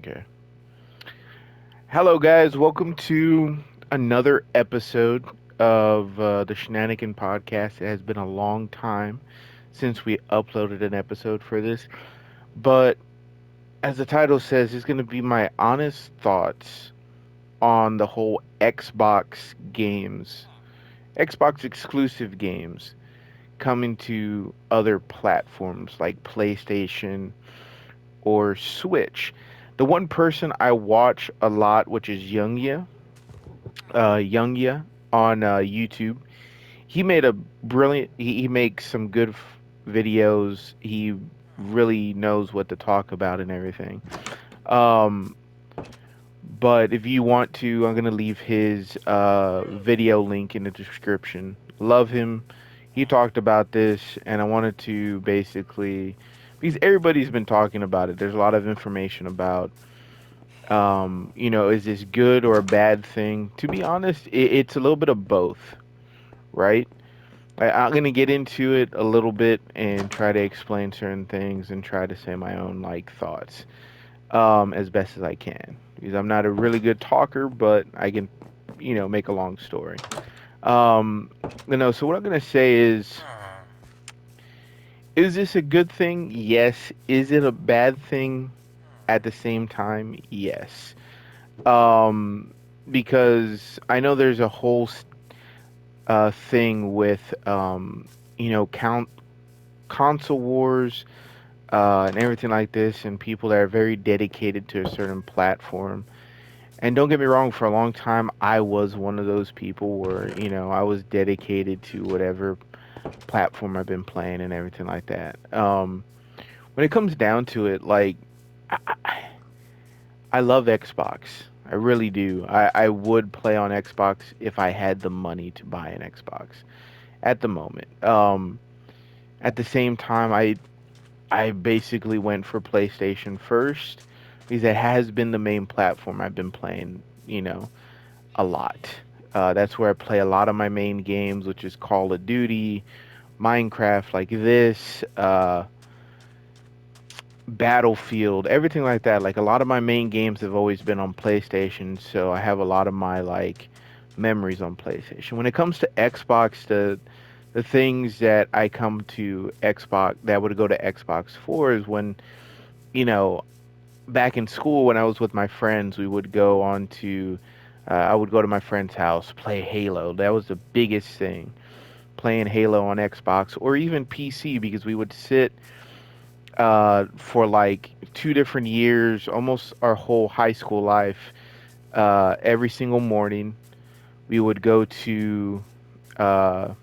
Okay. Hello, guys. Welcome to another episode of the Shenanigan podcast. It has been a long time since we uploaded an episode for this, but as the title says, it's going to be my honest thoughts on the whole Xbox games, Xbox exclusive games coming to other platforms like PlayStation or Switch. The one person I watch a lot, which is Youngya on YouTube. He made a brilliant. He makes some good videos. He really knows what to talk about and everything. Um, but if you want to, I'm gonna leave his video link in the description. Love him. He talked about this, and I wanted to basically because everybody's been talking about it. There's a lot of information about is this good or a bad thing? To be honest, it's a little bit of both, right? I'm gonna get into it a little bit and try to explain certain things and try to say my own like thoughts as best as I can because I'm not a really good talker, but I can, make a long story. Um, so what I'm gonna say is this a good thing? Yes. Is it a bad thing at the same time? Yes. Um, because I know there's a whole thing with count console wars and everything like this, and people that are very dedicated to a certain platform. And don't get me wrong, for a long time, I was one of those people where I was dedicated to whatever platform I've been playing and everything like that. When it comes down to it, like I love Xbox. I really do. I would play on Xbox if I had the money to buy an Xbox at the moment. At the same time, I basically went for PlayStation first because it has been the main platform I've been playing, a lot. That's where I play a lot of my main games, which is Call of Duty, Minecraft, like this, Battlefield, everything like that. Like a lot of my main games have always been on PlayStation, so I have a lot of my like memories on PlayStation. When it comes to Xbox, the things that I come to Xbox that would go to Xbox for is when, you know, back in school when I was with my friends, we would go on to I would go to my friend's house, play Halo. That was the biggest thing. Playing Halo on Xbox or even PC because we would sit for like 2 different years, almost our whole high school life. Every single morning, we would go to uh,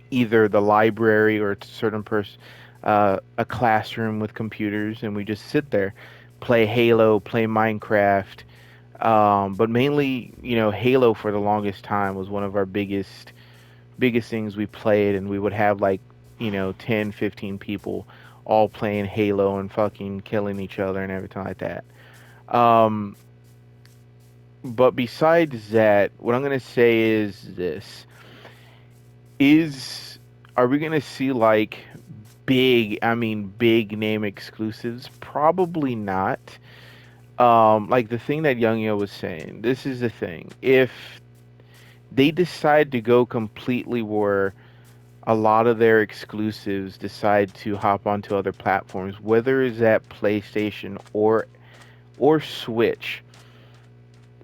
either the library or a certain a classroom with computers, and we just sit there, play Halo, play Minecraft. But mainly, Halo for the longest time was one of our biggest things we played, and we would have like 10, 15 people all playing Halo and fucking killing each other and everything like that. Um, but besides that, what I'm gonna say is this: is are we gonna see like big name exclusives? Probably not. Like the thing that Young Yo was saying. This is the thing: if they decide to go completely where a lot of their exclusives decide to hop onto other platforms, whether it's at PlayStation or Switch,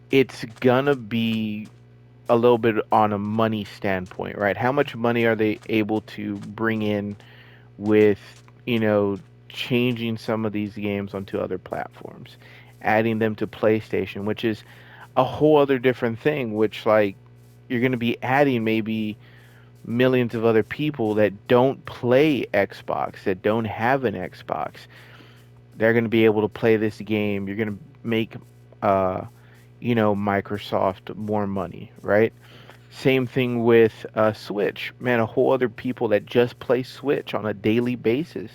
it's gonna be a little bit on a money standpoint, right? How much money are they able to bring in with, you know, changing some of these games onto other platforms, adding them to PlayStation, which is a whole other different thing, which like you're gonna be adding maybe millions of other people that don't play Xbox, that don't have an Xbox. They're going to be able to play this game. You're going to make, uh, Microsoft more money, right? Same thing with Switch. Man, a whole other people that just play Switch on a daily basis.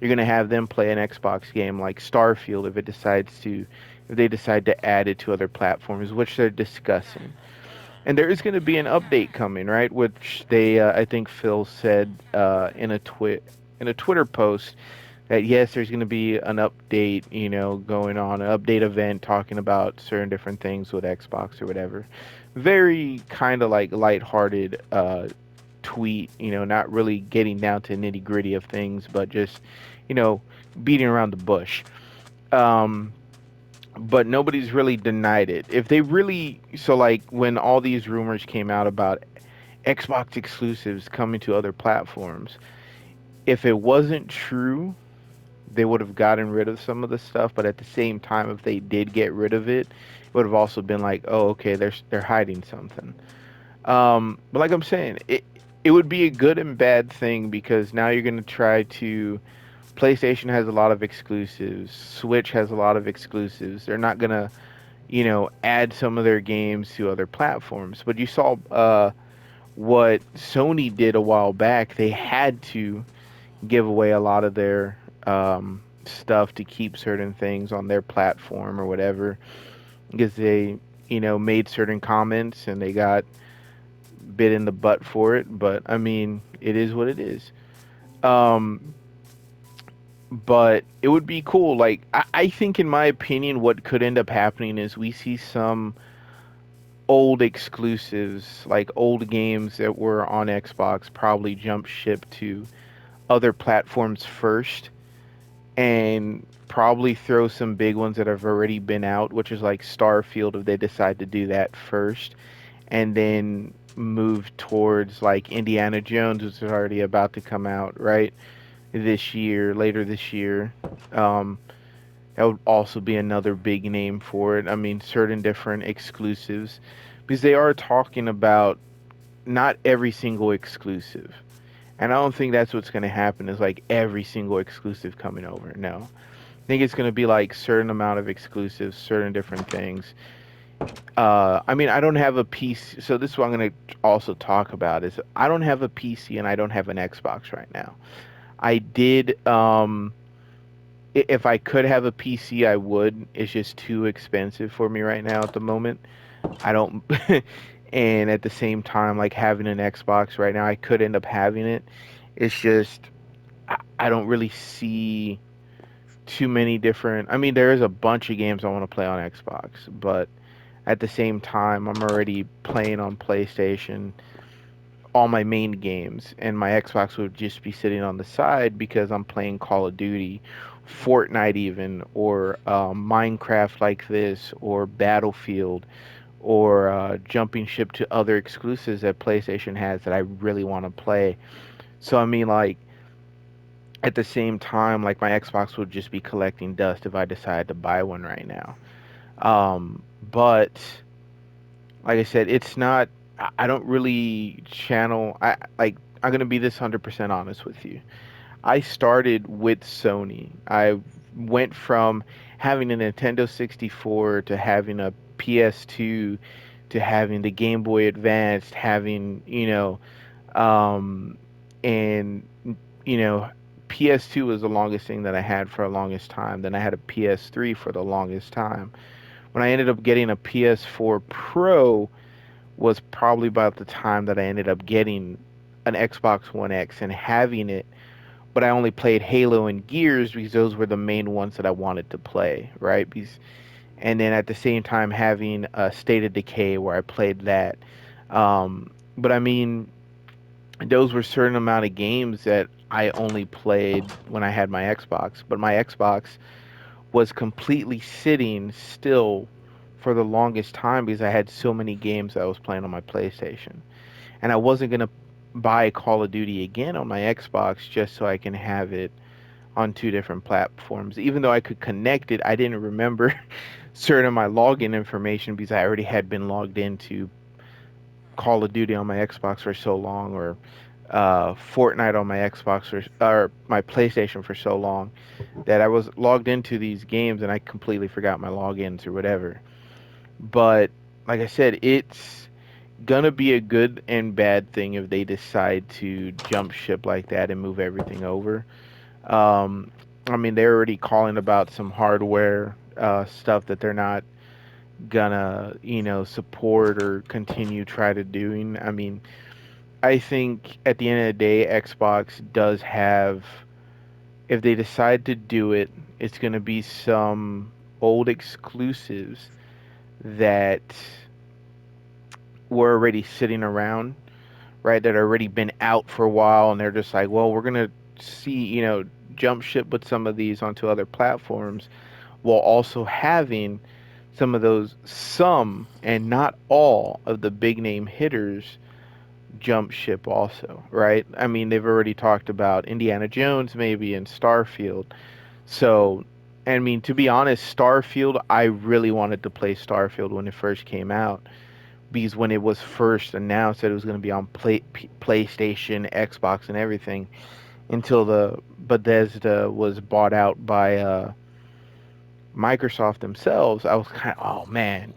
You're going to have them play an Xbox game like Starfield if they decide to add it to other platforms, which they're discussing. And there is going to be an update coming, right? Which I think Phil said in a Twitter post that yes, there's going to be an update, going on, an update event talking about certain different things with Xbox or whatever. Very kind of like lighthearted tweet, not really getting down to nitty gritty of things, but just, you know, beating around the bush. Um, but nobody's really denied it. If they really, so like when all these rumors came out about Xbox exclusives coming to other platforms, if it wasn't true, they would have gotten rid of some of the stuff. But at the same time, if they did get rid of it, it would have also been like, oh, okay, they're hiding something. But like I'm saying, it would be a good and bad thing because now you're gonna try to. PlayStation has a lot of exclusives. Switch has a lot of exclusives. They're not gonna, add some of their games to other platforms. But you saw what Sony did a while back. They had to give away a lot of their stuff to keep certain things on their platform or whatever because they, made certain comments and they got bit in the butt for it. But I mean, it is what it is. Um, but it would be cool. Like I think, in my opinion, what could end up happening is we see some old exclusives, like old games that were on Xbox, probably jump ship to other platforms first, and probably throw some big ones that have already been out, which is like Starfield if they decide to do that first, and then move towards like Indiana Jones, which is already about to come out, right? This year, later this year. Um, that would also be another big name for it. I mean, certain different exclusives, because they are talking about not every single exclusive. And I don't think that's what's going to happen is like every single exclusive coming over. No. I think it's going to be like certain amount of exclusives, certain different things. I mean, I don't have a PC, so this is what I'm going to also talk about is I don't have a PC and I don't have an Xbox right now. I did if I could have a PC, I would. It's just too expensive for me right now at the moment. I don't and at the same time like having an Xbox right now, I could end up having it. It's just I don't really see too many different. I mean, there is a bunch of games I want to play on Xbox, but at the same time, I'm already playing on PlayStation all my main games, and my Xbox would just be sitting on the side because I'm playing Call of Duty, Fortnite, even, or Minecraft like this, or Battlefield, or jumping ship to other exclusives that PlayStation has that I really want to play. So, I mean, like, at the same time, like, my Xbox would just be collecting dust if I decided to buy one right now. But like I said, it's not. I don't really channel. I'm gonna be this 100% honest with you. I started with Sony. I went from having a Nintendo 64 to having a PS2 to having the Game Boy Advance, having um, and you know, PS2 was the longest thing that I had for the longest time. Then I had a PS3 for the longest time. When I ended up getting a PS4 Pro was probably about the time that I ended up getting an Xbox One X and having it, but I only played Halo and Gears because those were the main ones that I wanted to play, right? And then at the same time having a State of Decay where I played that. But I mean, those were certain amount of games that I only played when I had my Xbox, but my Xbox was completely sitting still for the longest time because I had so many games that I was playing on my PlayStation. And I wasn't going to buy Call of Duty again on my Xbox just so I can have it on two different platforms. Even though I could connect it, I didn't remember certain of my login information because I already had been logged into Call of Duty on my Xbox for so long, or Fortnite on my Xbox or my PlayStation for so long that I was logged into these games and I completely forgot my logins or whatever. But like I said, it's gonna be a good and bad thing if they decide to jump ship like that and move everything over. Um, I mean, they're already calling about some hardware stuff that they're not gonna, support or continue try to doing. I mean, I think at the end of the day, Xbox does have if they decide to do it, it's going to be some old exclusives that were already sitting around, right? That already been out for a while, and they're just like, well, we're going to see, jump ship with some of these onto other platforms while also having some and not all of the big name hitters jump ship also, right? I mean, they've already talked about Indiana Jones maybe and Starfield. So, I mean, to be honest, Starfield, I really wanted to play Starfield when it first came out because when it was first announced that it was going to be on PlayStation, Xbox, and everything, until the Bethesda was bought out by Microsoft themselves, I was kind of, oh man,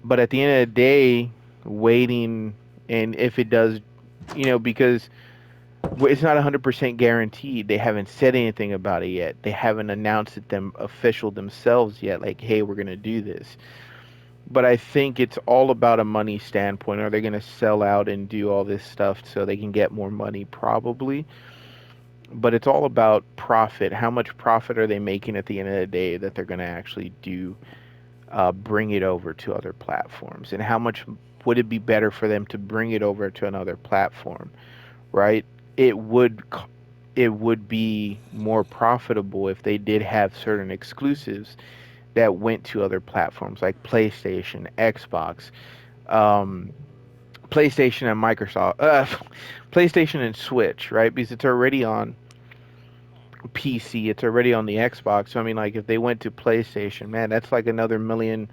But at the end of the day, waiting, and if it does, because it's not 100% guaranteed. They haven't said anything about it yet. They haven't announced it them official themselves yet. Like, hey, we're gonna do this. But I think it's all about a money standpoint. Are they gonna sell out and do all this stuff so they can get more money? Probably. But it's all about profit. How much profit are they making at the end of the day that they're gonna actually do? Bring it over to other platforms, and how much would it be better for them to bring it over to another platform, right? It would it would be more profitable if they did have certain exclusives that went to other platforms like PlayStation, Xbox, um, PlayStation and Microsoft, PlayStation and Switch, right? Because it's already on PC, it's already on the Xbox. So I mean, like if they went to PlayStation, man, that's like another million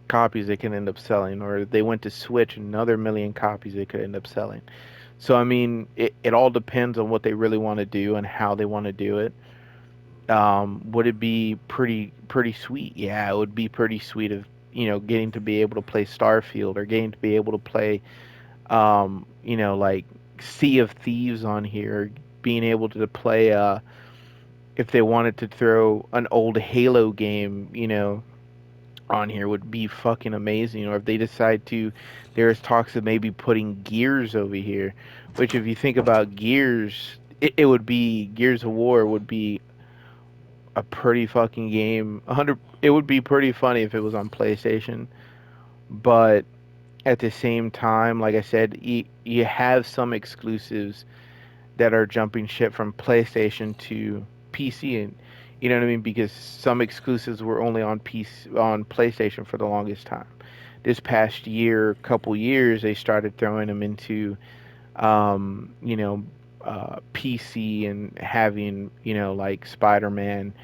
copies they can end up selling, or if they went to Switch, another million copies they could end up selling. So I mean, it all depends on what they really want to do and how they want to do it. Would it be pretty sweet? Yeah, it would be pretty sweet of getting to be able to play Starfield or getting to be able to play like Sea of Thieves on here, being able to play if they wanted to throw an old Halo game, on here would be fucking amazing. Or if they decide to, there's talks of maybe putting Gears over here, which if you think about Gears, it would be Gears of War would be a pretty fucking game. 100. It would be pretty funny if it was on PlayStation, but at the same time, like I said, you have some exclusives that are jumping ship from PlayStation to PC, and you know what I mean, because some exclusives were only on PlayStation for the longest time. This past year, couple years, they started throwing them into um, you know PC and having like Spider-Man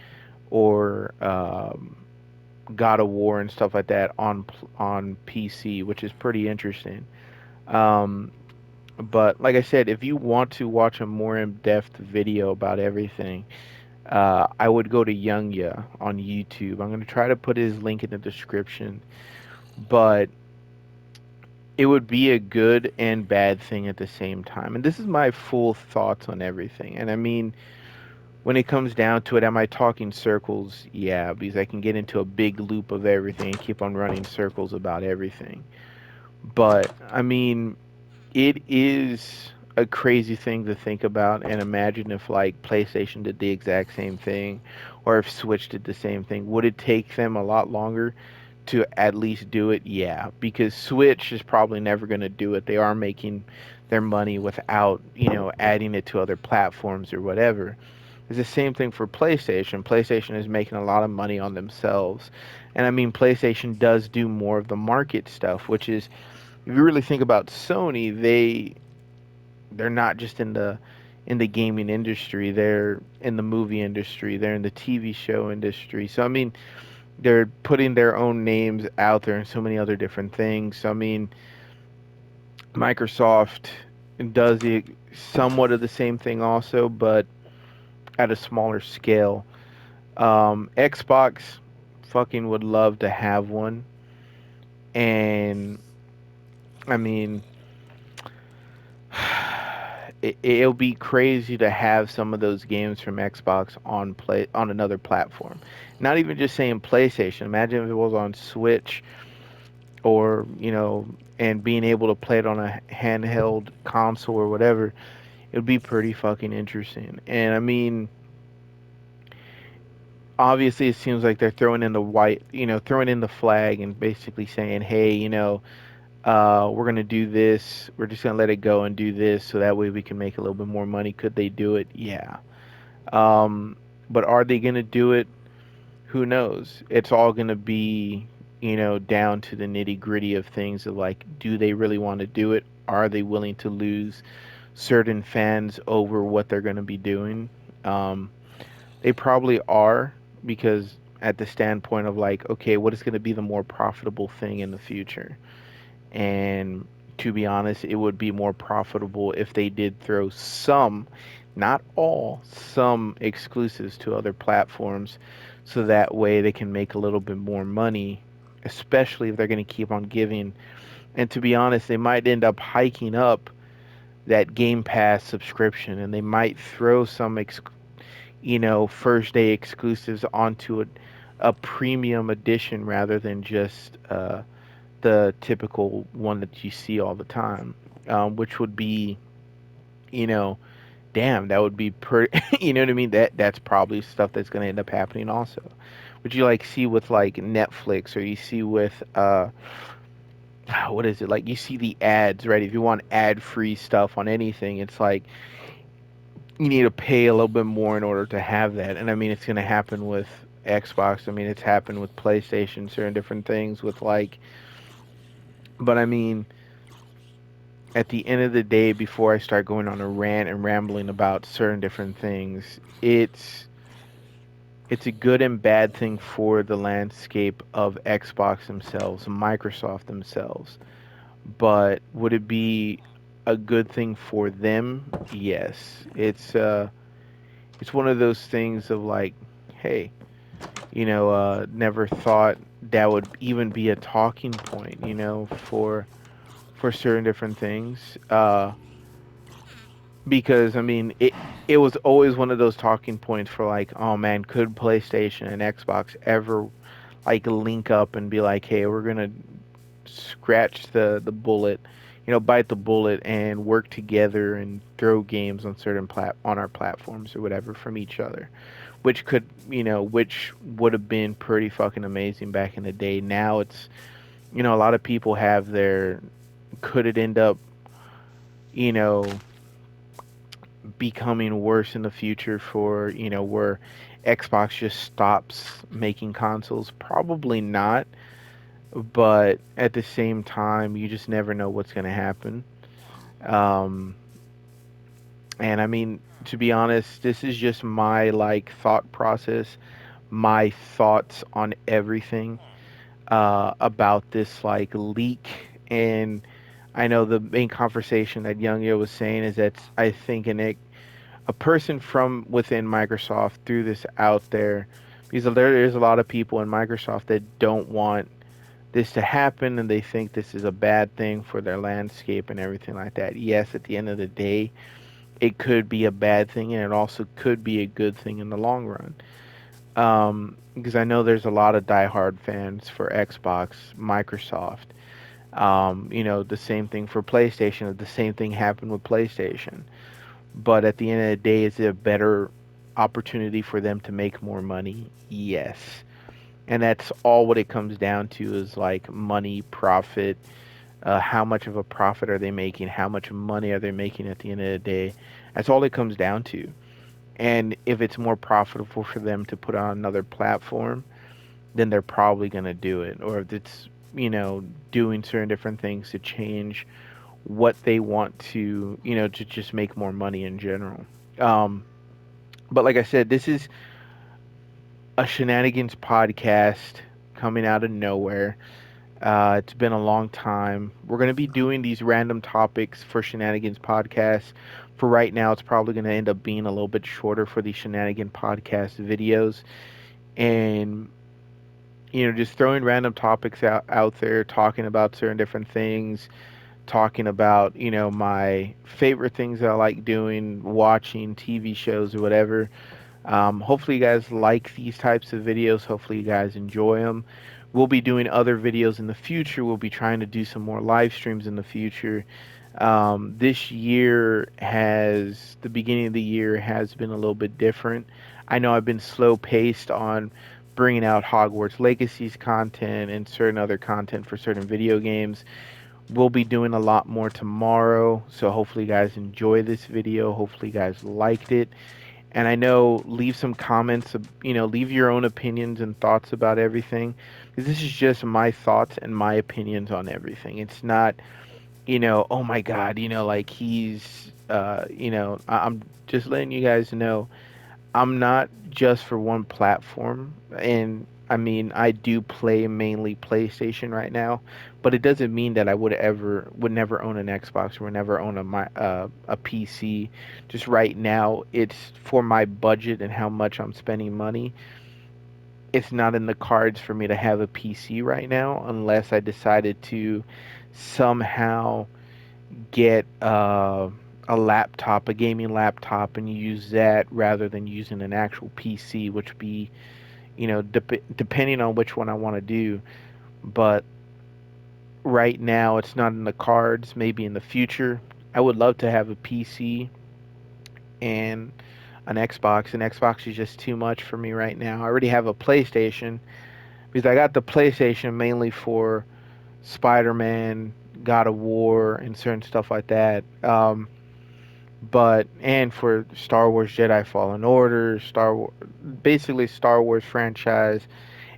or God of War and stuff like that on PC, which is pretty interesting. Um, but like I said, if you want to watch a more in-depth video about everything, I would go to Youngya on YouTube. I'm gonna try to put his link in the description, but it would be a good and bad thing at the same time. And this is my full thoughts on everything. And I mean, when it comes down to it, am I talking circles? Yeah, because I can get into a big loop of everything and keep on running circles about everything. But I mean, it is a crazy thing to think about and imagine if like PlayStation did the exact same thing or if Switch did the same thing. Would it take them a lot longer to at least do it? Yeah, because Switch is probably never going to do it. They are making their money without, adding it to other platforms or whatever. It's the same thing for PlayStation. PlayStation is making a lot of money on themselves. And I mean, PlayStation does do more of the market stuff, which is, if you really think about Sony, they're not just in the gaming industry. They're in the movie industry. They're in the TV show industry. So I mean, they're putting their own names out there in so many other different things. So I mean, Microsoft does somewhat of the same thing also, but at a smaller scale. Xbox fucking would love to have one, and I mean, it'll be crazy to have some of those games from Xbox on another platform. Not even just saying PlayStation. Imagine if it was on Switch or and being able to play it on a handheld console or whatever. It would be pretty fucking interesting. And I mean, obviously it seems like they're throwing in the white, throwing in the flag and basically saying, hey, we're gonna do this. We're just gonna let it go and do this, so that way we can make a little bit more money. Could they do it? Yeah. Um, but are they gonna do it? Who knows? It's all gonna be, down to the nitty gritty of things of like, do they really want to do it? Are they willing to lose certain fans over what they're gonna be doing? Um, they probably are, because at the standpoint of like, okay, what is going to be the more profitable thing in the future? And to be honest, it would be more profitable if they did throw some, not all, some exclusives to other platforms, so that way they can make a little bit more money, especially if they're going to keep on giving. And to be honest, they might end up hiking up that Game Pass subscription, and they might throw some first day exclusives onto a premium edition rather than just the typical one that you see all the time, which would be, you know, damn, that would be pretty, you know what I mean? That's probably stuff that's going to end up happening also. Which you like see with like Netflix, or you see with what is it? Like you see the ads, right? If you want ad-free stuff on anything, it's like you need to pay a little bit more in order to have that. And I mean, it's going to happen with Xbox. I mean, it's happened with PlayStation, certain different things with like, but I mean, at the end of the day, before I start going on a rant and rambling about certain different things, it's a good and bad thing for the landscape of Xbox themselves, Microsoft themselves. But would it be a good thing for them? Yes. It's one of those things of like, hey, never thought that would even be a talking point, for certain different things. Because I mean, it was always one of those talking points for like, oh man, could PlayStation and Xbox ever like link up and be like, hey, we're gonna scratch the bullet, bite the bullet and work together and throw games on certain on our platforms or whatever from each other, which would have been pretty fucking amazing back in the day. Now it's, a lot of people have their, could it end up, you know, becoming worse in the future for, where Xbox just stops making consoles? Probably not, but at the same time, you just never know what's going to happen. Um, and I mean, to be honest, this is just my like thought process, my thoughts on everything about this like leak. And I know the main conversation that Youngyo was saying is that I think a person from within Microsoft threw this out there, because there is a lot of people in Microsoft that don't want this to happen, and they think this is a bad thing for their landscape and everything like that. Yes, at the end of the day, it could be a bad thing, and it also could be a good thing in the long run. Because I know there's a lot of diehard fans for Xbox, Microsoft. The same thing for PlayStation. The same thing happened with PlayStation. But at the end of the day, is it a better opportunity for them to make more money? Yes. And that's all what it comes down to, is like money, profit. How much of a profit are they making? How much money are they making at the end of the day? That's all it comes down to. And if it's more profitable for them to put on another platform, then they're probably going to do it. Or if it's, doing certain different things to change what they want to, to just make more money in general. Um, but like I said, this is a Shenanigans podcast coming out of nowhere. It's been a long time. We're going to be doing these random topics for Shenanigans podcast. For right now, it's probably going to end up being a little bit shorter for the Shenanigan podcast videos. And, just throwing random topics out there, talking about certain different things, talking about, my favorite things that I like doing, watching TV shows or whatever. Hopefully, you guys like these types of videos. Hopefully, you guys enjoy them. We'll be doing other videos in the future. We'll be trying to do some more live streams in the future. This year the beginning of the year has been a little bit different. I know I've been slow paced on bringing out Hogwarts Legacy's content and certain other content for certain video games. We'll be doing a lot more tomorrow, so hopefully you guys enjoy this video. Hopefully you guys liked it. And I know, leave some comments, leave your own opinions and thoughts about everything. Because this is just my thoughts and my opinions on everything. It's not, oh my God, like he's, I'm just letting you guys know I'm not just for one platform. And I mean, I do play mainly PlayStation right now, but it doesn't mean that I would never own an Xbox or would never own a PC. Just right now, it's for my budget and how much I'm spending money. It's not in the cards for me to have a PC right now unless I decided to somehow get a laptop, a gaming laptop, and use that rather than using an actual PC, which would be, depending on which one I want to do. But right now, it's not in the cards. Maybe in the future, I would love to have a PC and an Xbox. An Xbox is just too much for me right now. I already have a PlayStation because I got the PlayStation mainly for Spider-Man, God of War, and certain stuff like that. But and for Star Wars Jedi Fallen Order, basically Star Wars franchise,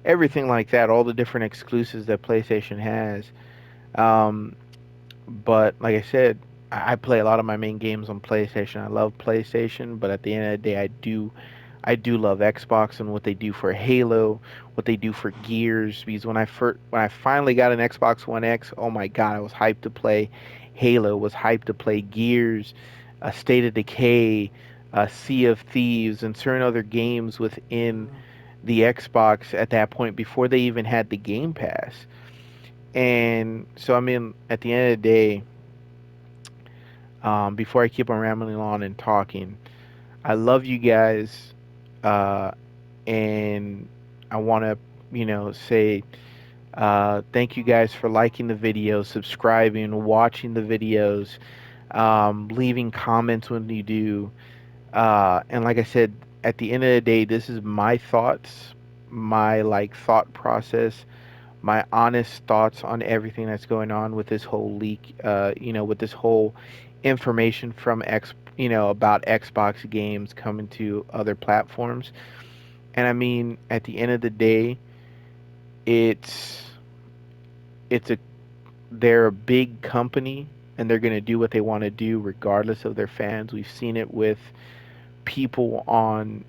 everything like that, all the different exclusives that PlayStation has. Um, but like I said, I play a lot of my main games on PlayStation. I love PlayStation, but at the end of the day, I do love Xbox and what they do for Halo, what they do for Gears. Because when I finally got an Xbox One X, oh my God, I was hyped to play Halo, was hyped to play Gears, State of Decay, Sea of Thieves, and certain other games within the Xbox at that point before they even had the Game Pass. And so, I mean, at the end of the day, before I keep on rambling on and talking, I love you guys. Uh, and I want to, say thank you guys for liking the videos, subscribing, watching the videos, leaving comments when you do. And like I said, at the end of the day, this is my thoughts, my like thought process, my honest thoughts on everything that's going on with this whole leak. With this whole information from about Xbox games coming to other platforms. And I mean, at the end of the day, it's it's a they're a big company and they're going to do what they want to do regardless of their fans. We've seen it with people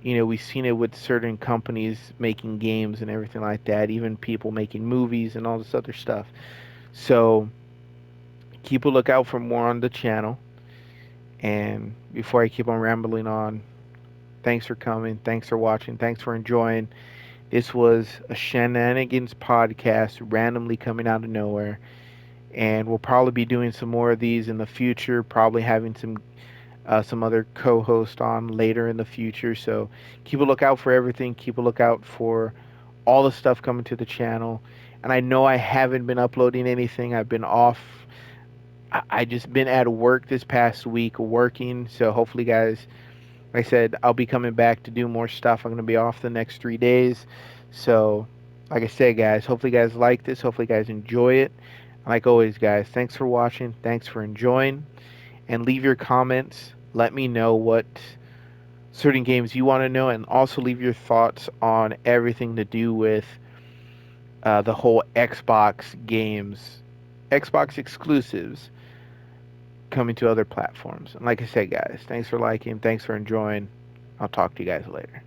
we've seen it with certain companies making games and everything like that, even people making movies and all this other stuff. So keep a lookout for more on the channel. And before I keep on rambling on, thanks for coming, thanks for watching, thanks for enjoying. This was a Shenanigans podcast randomly coming out of nowhere. And we'll probably be doing some more of these in the future, probably having some other co-host on later in the future. So keep a lookout for everything. Keep a lookout for all the stuff coming to the channel. And I know I haven't been uploading anything. I've been off. I just been at work this past week working. So hopefully, guys, like I said, I'll be coming back to do more stuff. I'm going to be off the next 3 days. So, like I said, guys, hopefully you guys like this. Hopefully you guys enjoy it. Like always, guys, thanks for watching. Thanks for enjoying. And leave your comments. Let me know what certain games you want to know. And also leave your thoughts on everything to do with the whole Xbox games, Xbox exclusives coming to other platforms. And like I said, guys, thanks for liking. Thanks for enjoying. I'll talk to you guys later.